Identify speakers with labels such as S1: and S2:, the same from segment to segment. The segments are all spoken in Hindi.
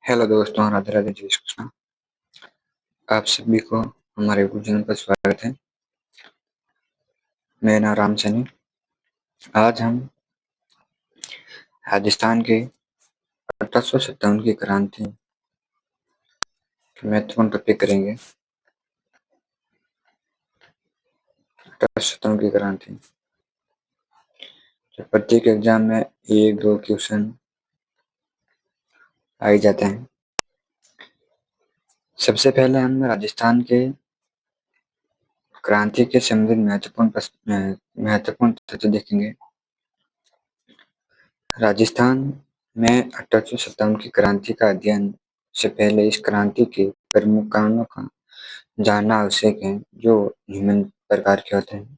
S1: हेलो दोस्तों, राधे राधे, जय श्री कृष्ण। आप सभी को हमारे यूट्यूब चैनल पर स्वागत है। मेरा नाम राम सैनी। आज हम राजस्थान के 1857 की क्रांति के महत्वपूर्ण टॉपिक करेंगे। 1857 की क्रांति जो प्रत्येक एग्जाम में 1-2 क्वेश्चन आ ही जाते हैं। सबसे पहले हम राजस्थान के क्रांति के संबंधित महत्वपूर्ण तथ्य देखेंगे। राजस्थान में 1857 की क्रांति का अध्ययन से पहले इस क्रांति के प्रमुख कारणों का जानना आवश्यक है, जो निम्न प्रकार के होते हैं।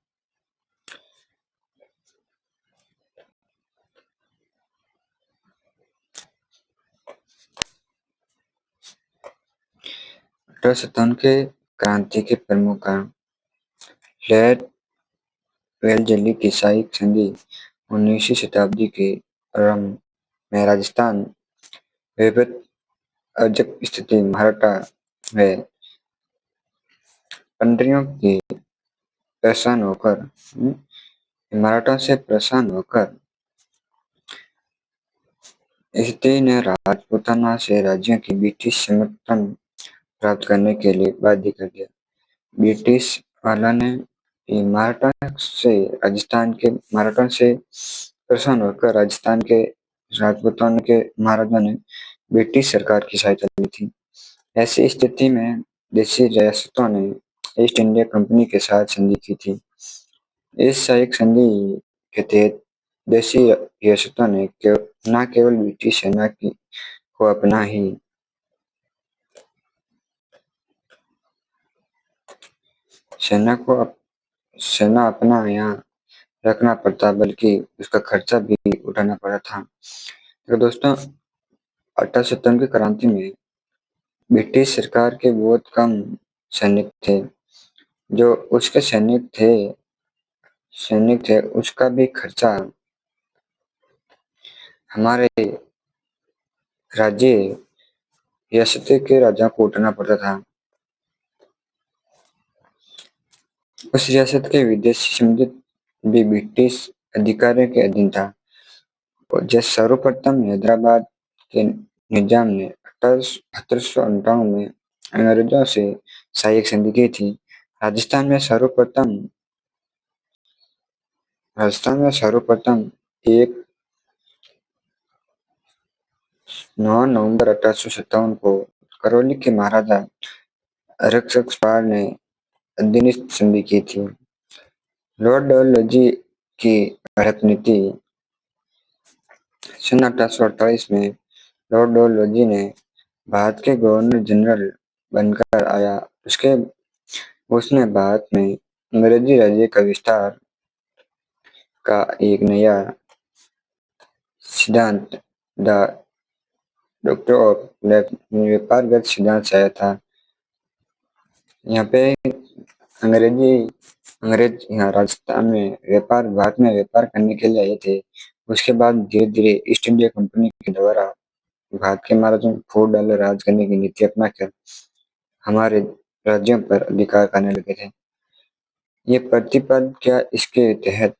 S1: के क्रांति के प्रमुख कारण लैट वेलजली की साइक संधि 19वीं शताब्दी के प्रारंभ में राजस्थान विविध अजब स्थिति मराठा व पंड्रियों की परेशान होकर मराठा से परेशान होकर स्थिति ने राजपूताना से राज्यों की ब्रिटिश समर्थन प्राप्त करने के लिए बाध्य कर दिया। ब्रिटिश वाला ने मराठा से परेशान होकर राजस्थान के राजपूताना के महाराजा ने ब्रिटिश सरकार की सहायता ली थी। ऐसी स्थिति में देशी रियासतों ने ईस्ट इंडिया कंपनी के साथ संधि की थी। इस सहायक संधि के तहत देशी रियासतों ने न केवल ब्रिटिश सेना को सेना अपना यहाँ रखना पड़ता, बल्कि उसका खर्चा भी उठाना पड़ा था। तो दोस्तों, 1857 की क्रांति में ब्रिटिश सरकार के बहुत कम सैनिक थे। जो उसके सैनिक थे उसका भी खर्चा हमारे राज्य रियासत के राजा को उठाना पड़ता था। उस रियासत के विदेशी संबंधित भी ब्रिटिश अधिकारियों के अधीन था। और जब सर्वप्रथम हैदराबाद के निजाम ने 1758 में अंग्रेजों से सहायक संधि की थी। राजस्थान में सर्वप्रथम 9 नवंबर 1857 को करौली के महाराजा रक्षकपाल ने अधीनस्थ संधि की थी। लॉर्ड डलहौजी की हड़प नीति सन 1848 में लॉर्ड डलहौजी ने भारत के गवर्नर जनरल बनकर आया। उसने भारत में अंग्रेजी राज्य का विस्तार का एक नया सिद्धांत द डॉक्टर ऑफ व्यापारगत सिद्धांत से आया था। यहाँ पे अंग्रेज यहाँ राजस्थान में भारत में व्यापार करने के लिए आए थे। उसके बाद धीरे धीरे ईस्ट इंडिया कंपनी के द्वारा भारत के महाराजों को $4 राज करने की नीति अपनाकर हमारे राज्यों पर अधिकार करने लगे थे। ये प्रतिपद क्या इसके तहत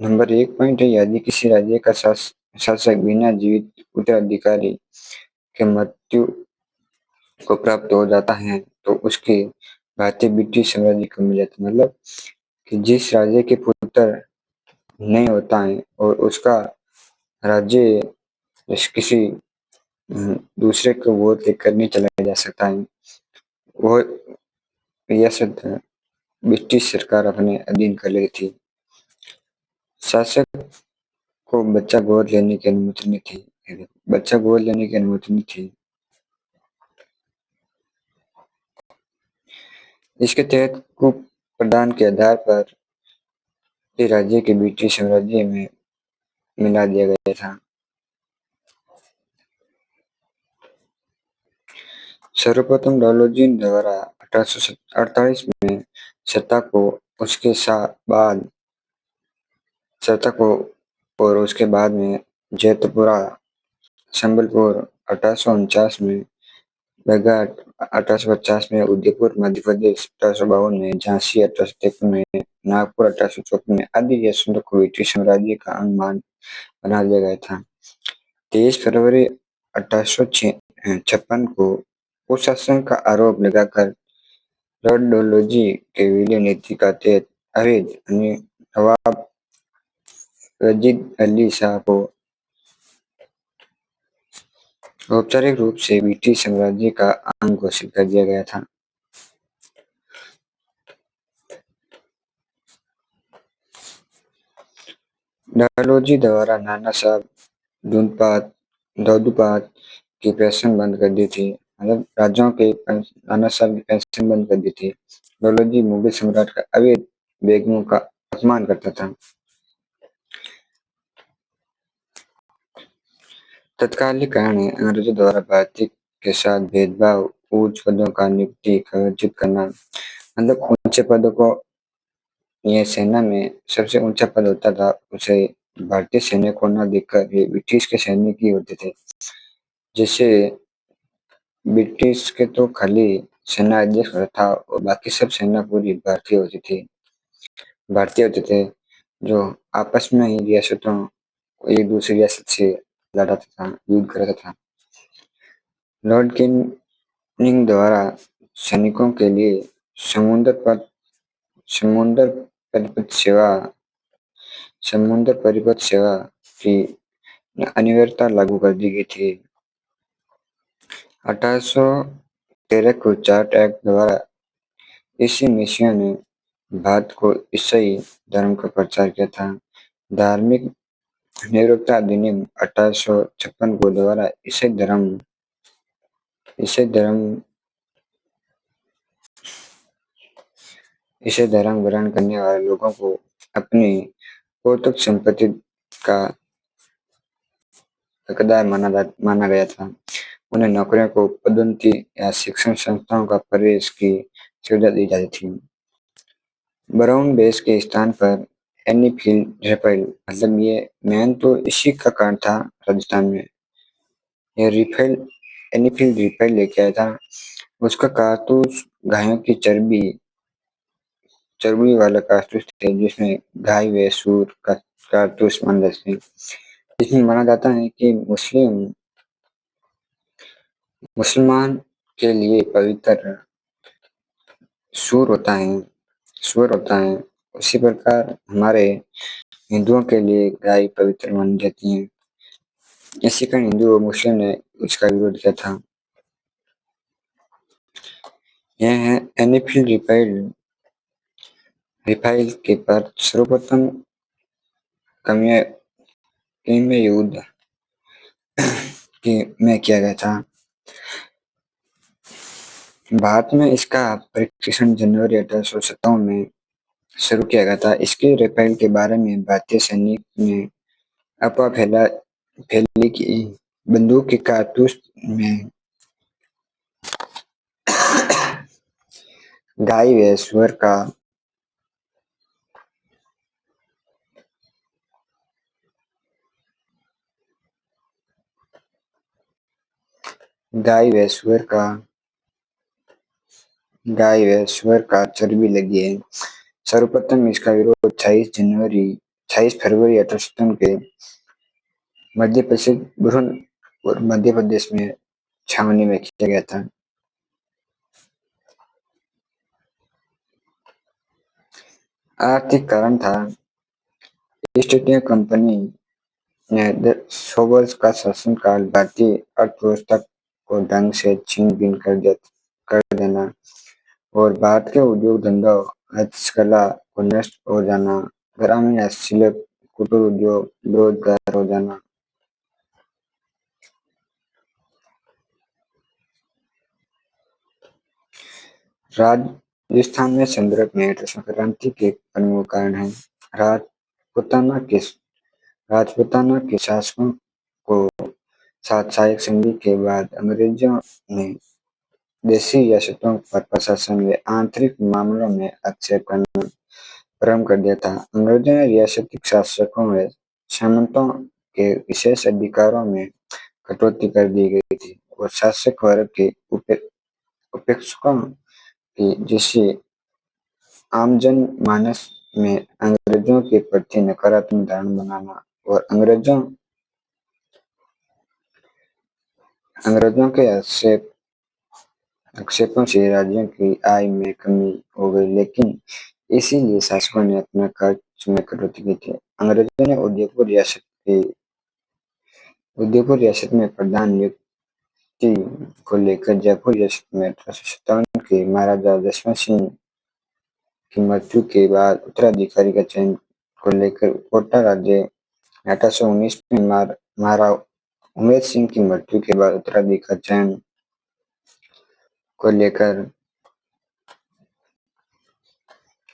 S1: नंबर 1 पॉइंट है, यदि किसी राज्य का शासक बिना जीवित उत्तराधिकारी के मृत्यु को प्राप्त हो जाता है तो उसके भारतीय ब्रिटिश साम्राज्य को मिल जाता है। मतलब कि जिस राज्य के पुत्र नहीं होता है और उसका राज्य किसी दूसरे को वोट देकर नहीं चलाया जा सकता है, वो रियासत ब्रिटिश सरकार अपने अधीन कर ली थी। शासक को बच्चा गोद लेने की अनुमति नहीं थी। इसके तहत कुल प्रदान के आधार पर राज्य के ब्रिटिश साम्राज्य में मिला दिया गया था। सर्वप्रथम डलहौजी द्वारा 1848 में सत्ता को और उसके बाद में जैतपुरा संबलपुर 1849 में, मेरठ 1850 में, उदयपुर मध्य प्रदेश 1852 में, झांसी 1853 में, नागपुर 1854 में आदि रियासतों को ब्रिटिश साम्राज्य का अंग बना दिया गया था। 23 फरवरी 1856 को कुशासन का आरोप लगाकर लॉर्ड डलहौजी के विलय नीति का तहत अवैध नवाब वजीद अली शाह को औपचारिक रूप से ब्रिटिश साम्राज्य का अंग घोषित कर दिया गया था। डलहौजी द्वारा नाना साहब दौदूपात की पेंशन बंद कर दी थी। मतलब राजाओं के नाना साहब की पेंशन बंद कर दी थी। डलहौजी मुगल सम्राट का अवैध बेगमों का अपमान करता था। तत्कालीन कारण है अंग्रेजों द्वारा भारतीय के साथ भेदभाव, उच्च पदों का नियुक्ति वर्जित करना। मतलब ऊंचे पदों को, यह सेना में सबसे ऊंचा पद होता था, उसे भारतीय सैनिक को न देकर ये ब्रिटिश के सैनिक ही होते थे। जैसे ब्रिटिश के तो खाली सेना अध्यक्ष होता था और बाकी सब सेना पूरी भारतीय होते थे, जो आपस में ही रियासतों एक दूसरी रियासत से लड़ाता था, युद्ध करता था। लॉर्ड कैनिंग द्वारा सैनिकों के लिए समुद्र पर समुद्र परिपथ सेवा समुद्र परिपथ सेवा की अनिवार्यता लागू कर दी गई थी। 1813 को चार्ट एक्ट द्वारा ईसा मसीह ने भारत को ईसाई धर्म का प्रचार किया था। धार्मिक निरपेक्षता अधिनियम 1856 को द्वारा ईसाई धर्म ग्रहण करने वाले लोगों को अपनी पौतृक संपत्ति का हकदार माना गया था। उन्हें नौकरियों को पदोन्नति या शिक्षण संस्थाओं का प्रवेश की सुविधा दी जाती थी। ब्राउन बेस के स्थान पर एनीफील्ड राइफल, मतलब ये मेन तो इसी का कारण था। राजस्थान में ये एनीफील्ड राइफल लेके आया था। उसका कारतूस गायों की चर्बी वाला कारतूस थे, जिसमें गाय व सूर का कारतूस माना जाते हैं। इसमें माना जाता है कि मुसलमान के लिए पवित्र सूर होता है। उसी प्रकार हमारे हिंदुओं के लिए गाय पवित्र मानी जाती है। इसी कारण हिंदू और मुस्लिम ने उसका विरोध किया था। यह है एनीफील्ड राइफल के पर सर्वप्रथम किमय युद्ध में किया गया था। भारत में इसका परीक्षण जनवरी 1857 में शुरू किया गया था। इसके राइफल के बारे में भारतीय सैनिक ने अफवाह फैली कि बंदूक के कारतूस में गाय व सुअर का चर्बी लगी है। सर्वप्रथम इसका विरोध 26 फरवरी 1857 के मध्य प्रदेश में छावनी में किया गया था। आर्थिक कारण था। ईस्ट इंडिया कंपनी ने 100 वर्ष का शासनकाल भारतीय अर्थव्यवस्था को ढंग से छीन बीन कर देना और भारत के उद्योग धंधों, हस्तकला को नष्ट हो जाना, ग्रामीण हस्तशिल्प, कुटीर उद्योग बेरोजगार हो जाना। राजस्थान में संदर्भ में संक्रांति के प्रमुख कारण है। राजपुताना के राजपुताना के शासकों को साथ सहायक संधि के बाद अंग्रेजों ने देशी रियासतों पर प्रशासन व आंतरिक मामलों में हस्तक्षेप करना प्रारंभ कर दिया था। अंग्रेजों ने रियासती शासकों व सामंतों के विशेष अधिकारों में कटौती कर दी गई थी और शासक वर्ग के उपेक्षकों की जिससे आमजन मानस में अंग्रेजों के प्रति नकारात्मक धारणा बनाना और अंग्रेजों के आक्षेपों से राज्यों की आय में कमी हो गई, लेकिन इसीलिए शासकों ने अपना खर्च में कटौती की थी। अंग्रेजों ने उदयपुर रियासत में प्रधान नियुक्ति को लेकर जयपुर रियासत में 1857 के महाराजा जसवंत सिंह की मृत्यु के बाद उत्तराधिकारी का चयन को लेकर कोटा राज्य 1819 में महाराजा उमेर सिंह की मृत्यु के बाद उत्तराधिकारी चयन को लेकर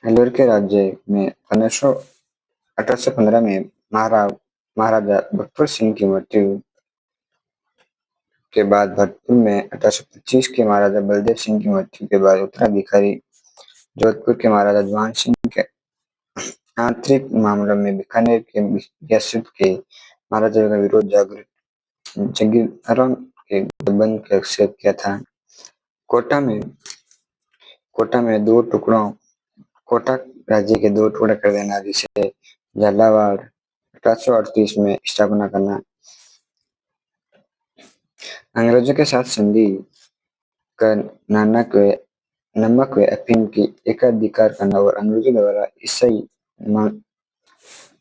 S1: अलवर के राज्य में 1815 में महाराजा बख्तर सिंह की मृत्यु के बाद भरतपुर में 1825 के महाराजा बलदेव सिंह की मृत्यु के बाद उत्तराधिकारी जोधपुर के महाराजा जवान सिंह के आंतरिक मामलों में बीकानेर के रियासत के महाराजा का विरोध जागीरदारों के गठबंधन का एक्सेप्ट किया था। कोटा में कोटा राज्य के दो टुकड़े कर देना, जिसे झालावाड़ 1838 में स्थापना करना, अंग्रेजों के साथ संधि कर नमक व अफीम की एकाधिकार करना और अंग्रेजों द्वारा ईसाई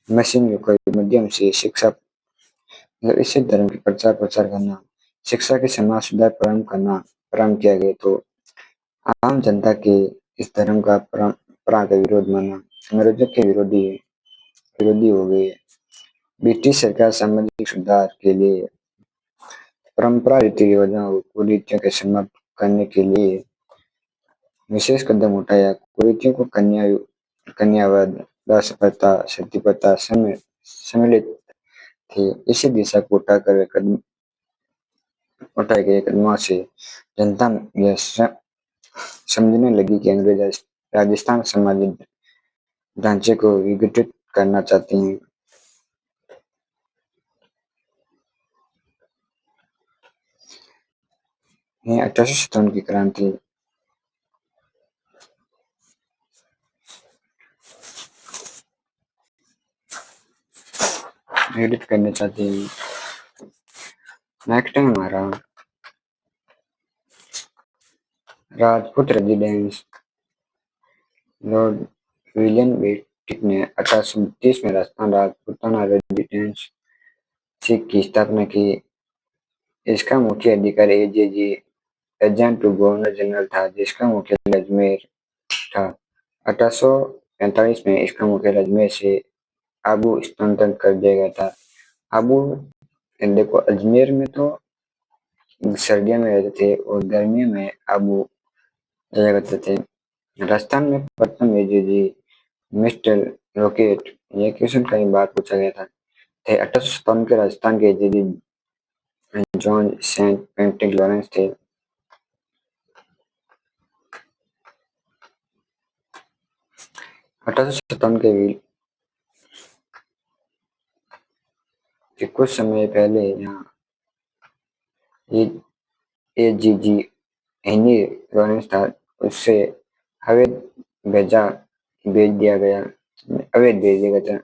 S1: मशीनरी के माध्यम से इसी धर्म के प्रचार करना, शिक्षा के समाज सुधार प्रारंभ किया गया, तो आम जनता के इस धर्म का परंपरा का विरोध माना अंग्रेजों के विरोधी हो गए। ब्रिटिश सरकार सामाजिक सुधार के लिए परंपरा रीति रिवाजों और कुरीतियों के समाप्त करने के लिए विशेष कदम उठाया। कुरीतियों को कन्यावाद, दासप्रथा, सती प्रथा सम्मिलित थे। इसी दिशा को उठाए गए कदमों से जनता यह समझने लगी कि अंग्रेज राजस्थान सामाजिक ढांचे को विघटित करना चाहते हैं। यह 1857 की क्रांति विघटित करना चाहते हैं। नेक्स्ट है हमारा राजपूत रेजिडेंस। लॉर्ड विलियम बेटिक ने 1832 में राजस्थान राजपूताना रेजिडेंसी की स्थापना की। इसका मुख्य अधिकारी एजेजी एजेंट टू गवर्नर जनरल था, जिसका मुख्यालय अजमेर था। 1845 में इसका मुख्यालय अजमेर से आबू स्थानांतरित कर दिया गया था। आबू देखो, अजमेर में तो सर्दियों में रहते थे और गर्मियों में आबू जाया करते थे। राजस्थान में प्रथम एजेजी मिस्टर रॉकेट यह क्वेश्चन कई बार पूछा गया था। 1857 के राजस्थान के एजेजी जॉन सेंट पेंटिक लॉरेंस थे। 1857 के कुछ समय पहले यहाँ एजीजी हेनरी लॉरेंस था, उससे अवैध भेज दिया गया था।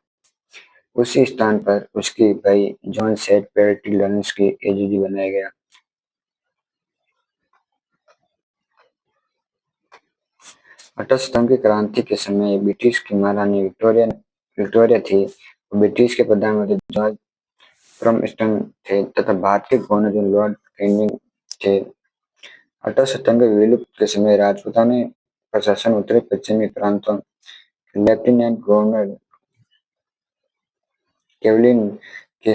S1: उसी स्थान पर उसके भाई जॉन सेंट पेंटिक लॉरेंस के एजीजी बनाया गया। 1857 की क्रांति के समय ब्रिटिश की महारानी विक्टोरिया थी, ब्रिटिश के प्रधानमंत्री जॉर्ज क्रॉम्पटन थे तथा भारत के गवर्नर लॉर्ड कैनिंग थे। 1857 के विलुप्त के समय राजपूताना प्रशासन उत्तरी पश्चिमी प्रांतों लेफ्टिनेंट गवर्नर केवलिन के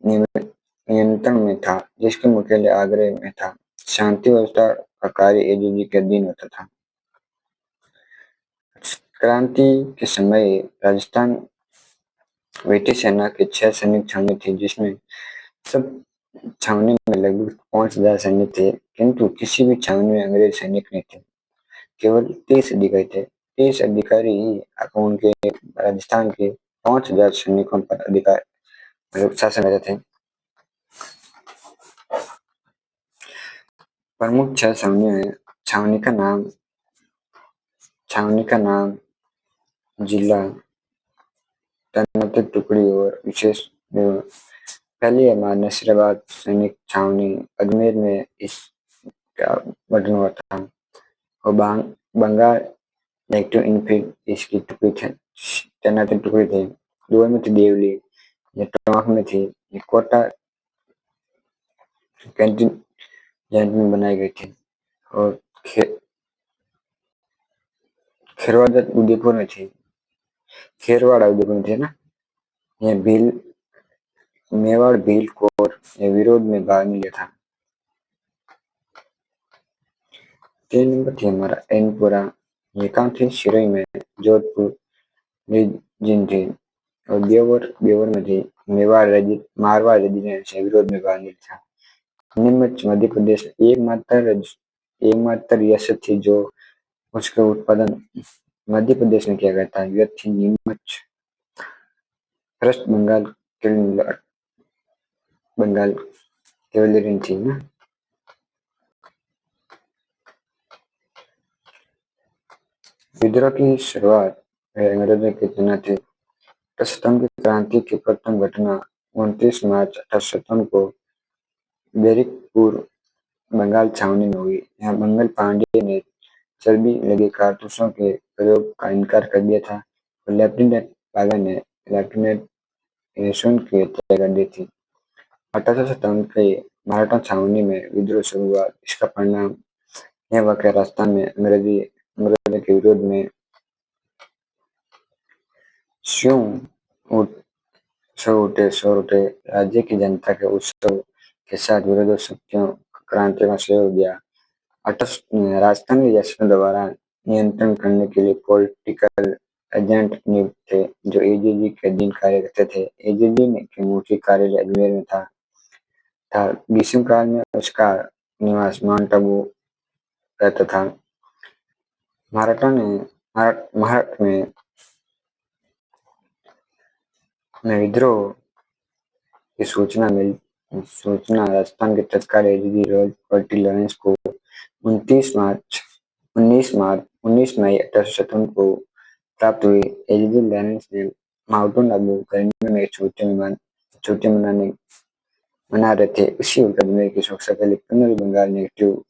S1: नियंत्रण में था, जिसके मुख्यालय आगरे में था। शांति व्यवस्था का कार्य एजीजी के अधीन होता था। क्रांति के समय राजस्थान ब्रिटिश सेना के 6 सैनिक छावनी थी, जिसमें सब छावनी में लगभग 5000 सैनिक थे, किंतु किसी भी छावनी में अंग्रेज सैनिक नहीं थे, केवल 30 अधिकारी थे। 30 अधिकारी ही उनके राजस्थान के 5000 सैनिकों पर अधिकार शासन करते थे। प्रमुख 6 छावनियां हैं। छावनी का नाम, जिला, तैनाती टुकड़ी और विशेष विवरण। पहली है नसीराबाद सैनिक छावनी, अजमेर में इसका गठन हुआ था। और बंगाल एक्टिव इनफील्ड इसकी टुकड़ी थी, तैनाती टुकड़ी थी। दुबई में थी देवली, ये टोंक में थी, ये कोटा कैंटीन में बनाई गई थी। और खे, खेरवाड़ा उदयपुर में थी, खेरवाड़ा उदयपुर में थी ना। ये भील मेवाड़ भील कोर ये विरोध में भाग नहीं लिया था। 3 नंबर थी हमारा एनपुरा, ये कहाँ थी? सिरोही में, जोधपुर रीजन थी। और ब्योवर में थी, मारवाड़ रेजिडेंस से विरोध में भाग लिया था। नीमच मध्य प्रदेश एकमात्र रियासत थी जो उसका उत्पादन मध्य प्रदेश में किया गया था, यह थी नीमच। फर्स्ट बंगाल कैवेलरी थी ना। विद्रोह की शुरुआत अंग्रेजों की तैनाती। स्तंभ की क्रांति की प्रथम घटना 29 मार्च 1857 को बैरिकपुर बंगाल छावनी में हुई। यहाँ मंगल पांडे ने चर्बी लगे कारतूसों के प्रयोग का इनकार कर दिया था और लेफ्टिनेंट पागा ने लेफ्टिनेंट यशवंत की हत्या कर दी थी। 1857 के मराठा छावनी में विद्रोह शुरू हुआ। इसका परिणाम यह वाकया राजस्थान में अंग्रेजों के विरोध में स्यों शोर उठे। राज्य की जनता के उत्सव के साथ विरोधी शक्तियों क्रांति का सहयोग दिया। राजस्थान के शासकों द्वारा नियंत्रण करने के लिए पॉलिटिकल एजेंट नियुक्त थे जो एजीजी के अधीन कार्य करते थे। एजीजी के मुख्य कार्यालय अजमेर में था। ग्रीष्मकाल में उसका निवास माउंट आबू रहता था। महाराष्ट्र में विद्रोह की सूचना राजस्थान के तत्काल एजीजी रॉयल पर्टी लॉरेंस को 19 मई 1857 को प्राप्त हुई। एजीजी लॉरेंस ने माउंट आबू गर्मियों में छुट्टी मना रहे थे। उसी वक्त अजमेर की सुरक्षा के लिए पन्नूरी बंगाल नेगेटिव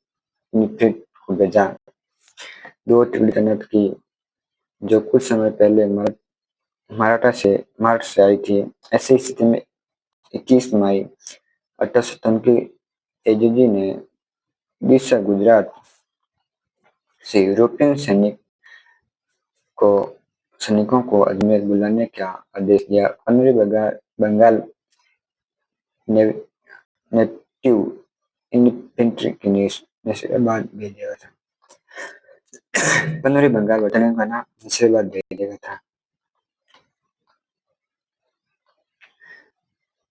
S1: यूनिट को भेजा। 2 टुकड़ी तैनात की जो कुछ समय पहले मराठ से आई थी। ऐसी स्थिति में 21 मई 1857 की एजीजी ने उड़ीसा गुजरात से यूरोपियन सैनिकों को अजमेर बुलाने का आदेश दिया। पन्नूरी बंगाल नेटिव इन्फेंट्री की नसीराबाद भेजा गया था। पन्नूरी बंगाल बटालियन का नाम नसीराबाद भेजा गया था।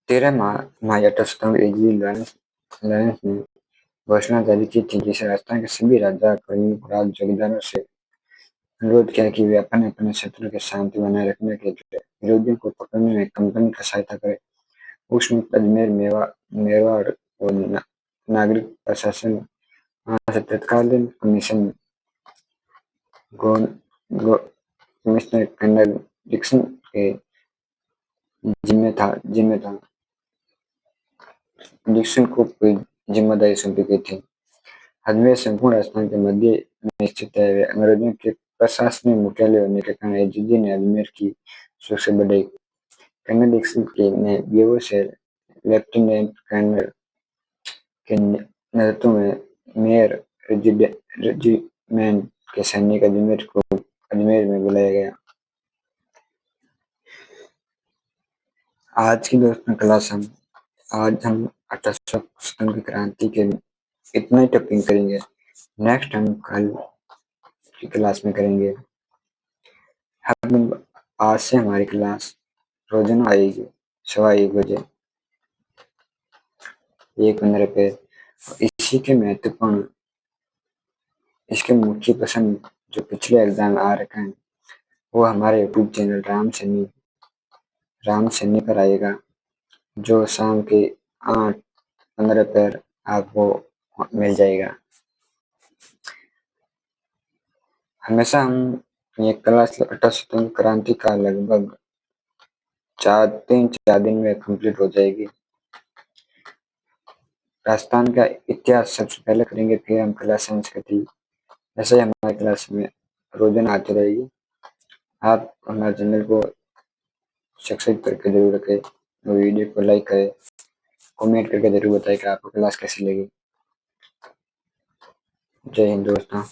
S1: 13 मई 1857 एजीजी लॉरेंस ने घोषणा जारी की थी जिसे राजस्थान के सभी राजा कर्मराज जगीरदारों से अनुरोध किया कि वे अपने अपने क्षेत्र की शांति बनाए रखने के लिए विरोधियों को पकड़ने में कंपनी का सहायता करें। उस वक्त अजमेर मेवाड़ और नागरिक प्रशासन वहां से तत्कालीन कमिश्नर कर्नल डिक्सन के जिम्मे था। डिक्सन को कोई जिम्मेदारी सौंपी गई थी। अजमेर संपूर्ण राजस्थान के मध्य में स्थित है। वे अंग्रेजों के प्रशासनिक मुख्यालय होने के कारण एजीजी ने अजमेर की सुरक्षा बढ़ाई। कर्नल डिक्सन ने ब्यूरो से लेफ्टिनेंट कर्नल के नेतृत्व में मेयर रेजिमेंट के सैनिक अजमेर में बुलाया गया। आज की दोस्तों क्लास आज हम 1857 की क्रांति के इतना ही टॉपिंग करेंगे। नेक्स्ट हम कल की क्लास में करेंगे। आज से हमारी क्लास रोजाना आएगी 1:15 बजे 1:15 पे। इसी के महत्वपूर्ण इसके मुख्य प्रश्न जो पिछले एग्जाम आ रखे हैं वो हमारे यूट्यूब चैनल राम सन्नी पर आएगा जो शाम के 8:15 पर आपको मिल जाएगा। हमेशा हम ये क्लास अटल स्वतंत्र क्रांति का लगभग 4 दिन में कंप्लीट हो जाएगी। राजस्थान का इतिहास सबसे पहले करेंगे, फिर हम कला संस्कृति, ऐसे ही हमारी क्लास में रोजाना आती रहेगी। आप हमारे चैनल को सब्सक्राइब करके जरूर रखें, वीडियो को लाइक करें, कमेंट करके जरूर बताएं कि आपको क्लास कैसी लगी। जय हिंद दोस्तों।